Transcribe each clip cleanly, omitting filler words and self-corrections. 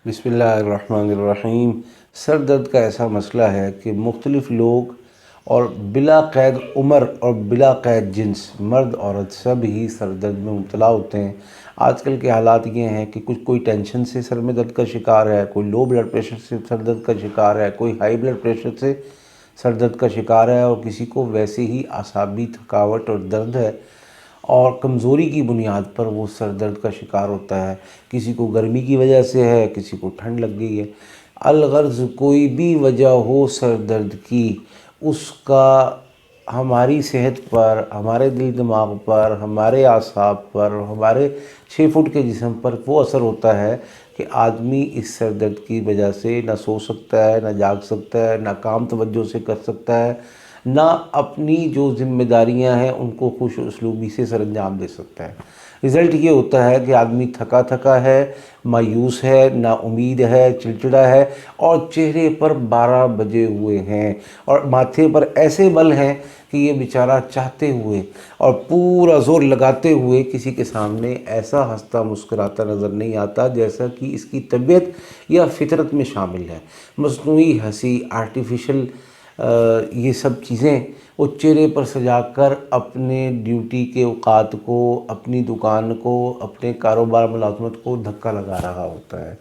بسم اللہ الرحمن الرحیم۔ سر درد کا ایسا مسئلہ ہے کہ مختلف لوگ اور بلا قید عمر اور بلا قید جنس، مرد عورت سب ہی سر درد میں مبتلا ہوتے ہیں۔ آج کل کے حالات یہ ہیں کہ کوئی ٹینشن سے سر میں درد کا شکار ہے، کوئی لو بلڈ پریشر سے سر درد کا شکار ہے، کوئی ہائی بلڈ پریشر سے سر درد کا شکار ہے، اور کسی کو ویسے ہی اعصابی تھکاوٹ اور درد ہے اور کمزوری کی بنیاد پر وہ سر درد کا شکار ہوتا ہے۔ کسی کو گرمی کی وجہ سے ہے، کسی کو ٹھنڈ لگ گئی ہے۔ الغرض کوئی بھی وجہ ہو سر درد کی، اس کا ہماری صحت پر، ہمارے دل دماغ پر، ہمارے اعصاب پر، ہمارے 6 فٹ کے جسم پر وہ اثر ہوتا ہے کہ آدمی اس سر درد کی وجہ سے نہ سو سکتا ہے، نہ جاگ سکتا ہے، نہ کام توجہ سے کر سکتا ہے، نہ اپنی جو ذمہ داریاں ہیں ان کو خوش اسلوبی سے سر انجام دے سکتا ہے۔ رزلٹ یہ ہوتا ہے کہ آدمی تھکا تھکا ہے، مایوس ہے، نا امید ہے، چڑچڑا ہے، اور چہرے پر 12 بجے ہوئے ہیں، اور ماتھے پر ایسے بل ہیں کہ یہ بیچارہ چاہتے ہوئے اور پورا زور لگاتے ہوئے کسی کے سامنے ایسا ہنستا مسکراتا نظر نہیں آتا جیسا کہ اس کی طبیعت یا فطرت میں شامل ہے۔ مصنوعی ہنسی، آرٹیفیشل یہ سب چیزیں وہ چہرے پر سجا کر اپنے ڈیوٹی کے اوقات کو، اپنی دکان کو، اپنے کاروبار ملازمت کو دھکا لگا رہا ہوتا ہے۔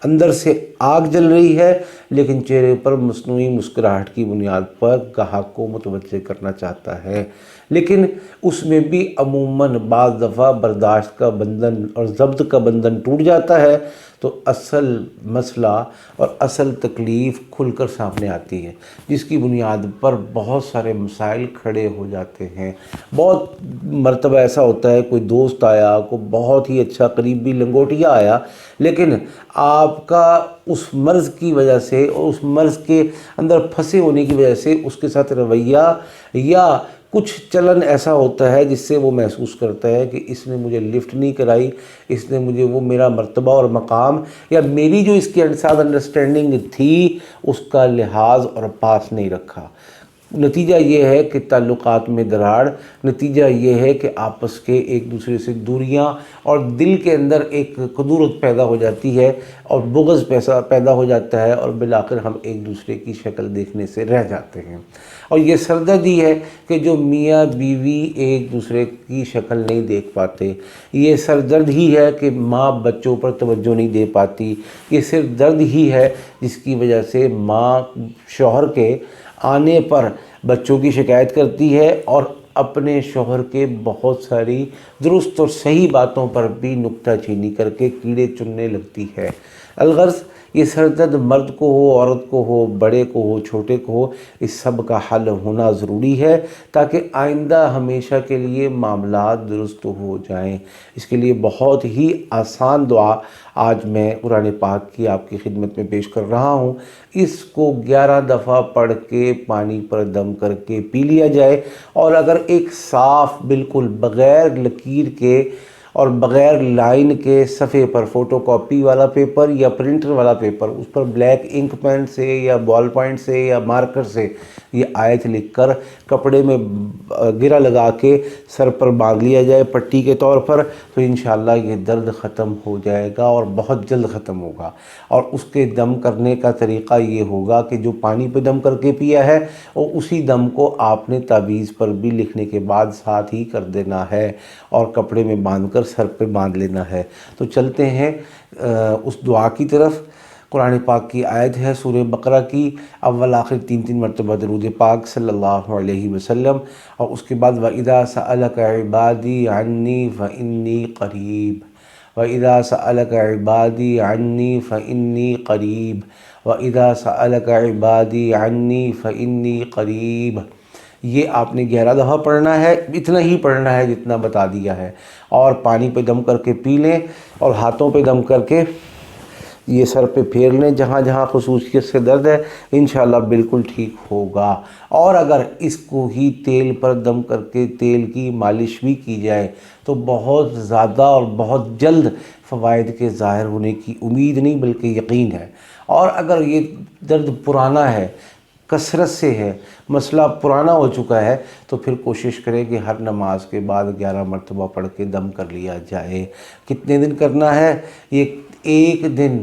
اندر سے آگ جل رہی ہے لیکن چہرے پر مصنوعی مسکراہٹ کی بنیاد پر گاہک کو متوجہ کرنا چاہتا ہے، لیکن اس میں بھی عموماً بعض دفعہ برداشت کا بندھن اور ضبط کا بندھن ٹوٹ جاتا ہے تو اصل مسئلہ اور اصل تکلیف کھل کر سامنے آتی ہے، جس کی بنیاد پر بہت سارے مسائل کھڑے ہو جاتے ہیں۔ بہت مرتبہ ایسا ہوتا ہے کوئی دوست آیا، کوئی بہت ہی اچھا قریبی لنگوٹیا آیا، لیکن آپ کا اس مرض کی وجہ سے اور اس مرض کے اندر پھنسے ہونے کی وجہ سے اس کے ساتھ رویہ یا کچھ چلن ایسا ہوتا ہے جس سے وہ محسوس کرتا ہے کہ اس نے مجھے لفٹ نہیں کرائی، اس نے مجھے وہ میرا مرتبہ اور مقام یا میری جو اس کے ساتھ انڈرسٹینڈنگ تھی اس کا لحاظ اور پاس نہیں رکھا۔ نتیجہ یہ ہے کہ تعلقات میں دراڑ، نتیجہ یہ ہے کہ آپس کے ایک دوسرے سے دوریاں اور دل کے اندر ایک کدورت پیدا ہو جاتی ہے اور بغض پیدا ہو جاتا ہے، اور بالآخر ہم ایک دوسرے کی شکل دیکھنے سے رہ جاتے ہیں۔ اور یہ سردردی ہے کہ جو میاں بیوی ایک دوسرے کی شکل نہیں دیکھ پاتے، یہ سردرد ہی ہے کہ ماں بچوں پر توجہ نہیں دے پاتی، یہ صرف درد ہی ہے جس کی وجہ سے ماں شوہر کے آنے پر بچوں کی شکایت کرتی ہے اور اپنے شوہر کے بہت ساری درست اور صحیح باتوں پر بھی نکتہ چینی کر کے کیڑے چننے لگتی ہے۔ الغرض یہ سر درد مرد کو ہو، عورت کو ہو، بڑے کو ہو، چھوٹے کو ہو، اس سب کا حل ہونا ضروری ہے تاکہ آئندہ ہمیشہ کے لیے معاملات درست ہو جائیں۔ اس کے لیے بہت ہی آسان دعا آج میں قرآن پاک کی آپ کی خدمت میں پیش کر رہا ہوں۔ اس کو 11 دفعہ پڑھ کے پانی پر دم کر کے پی لیا جائے، اور اگر ایک صاف بالکل بغیر لکیر کے اور بغیر لائن کے صفحے پر فوٹو کاپی والا پیپر یا پرنٹر والا پیپر، اس پر بلیک انک پین سے یا بال پوائنٹ سے یا مارکر سے یہ آیت لکھ کر کپڑے میں گرہ لگا کے سر پر باندھ لیا جائے پٹی کے طور پر، تو انشاءاللہ یہ درد ختم ہو جائے گا اور بہت جلد ختم ہوگا۔ اور اس کے دم کرنے کا طریقہ یہ ہوگا کہ جو پانی پہ دم کر کے پیا ہے اور اسی دم کو آپ نے تعویذ پر بھی لکھنے کے بعد ساتھ ہی کر دینا ہے اور کپڑے میں باندھ کر سر پہ باندھ لینا ہے۔ تو چلتے ہیں اس دعا کی طرف۔ قرآن پاک کی آیت ہے سورہ بقرہ کی، اول آخر 3 مرتبہ درود پاک صلی اللہ علیہ وسلم، اور اس کے بعد وَإِذَا سَأَلَكَ عِبَادِي عَنِّي فَإِنِّي قَرِيبٌ، وَإِذَا سَأَلَكَ عِبَادِي عَنِّي فَإِنِّي قَرِيبٌ، وَإِذَا سَأَلَكَ عِبَادِي عَنِّي فَإِنِّي قَرِيبٌ۔ یہ آپ نے 11 دفعہ پڑھنا ہے، اتنا ہی پڑھنا ہے جتنا بتا دیا ہے، اور پانی پہ دم کر کے پی لیں اور ہاتھوں پہ دم کر کے یہ سر پہ پھیر لیں جہاں جہاں خصوصیت سے درد ہے، انشاءاللہ بالکل ٹھیک ہوگا۔ اور اگر اس کو ہی تیل پر دم کر کے تیل کی مالش بھی کی جائے تو بہت زیادہ اور بہت جلد فوائد کے ظاہر ہونے کی امید نہیں بلکہ یقین ہے۔ اور اگر یہ درد پرانا ہے، کثرت سے ہے، مسئلہ پرانا ہو چکا ہے، تو پھر کوشش کریں کہ ہر نماز کے بعد 11 مرتبہ پڑھ کے دم کر لیا جائے۔ کتنے دن کرنا ہے؟ یہ ایک دن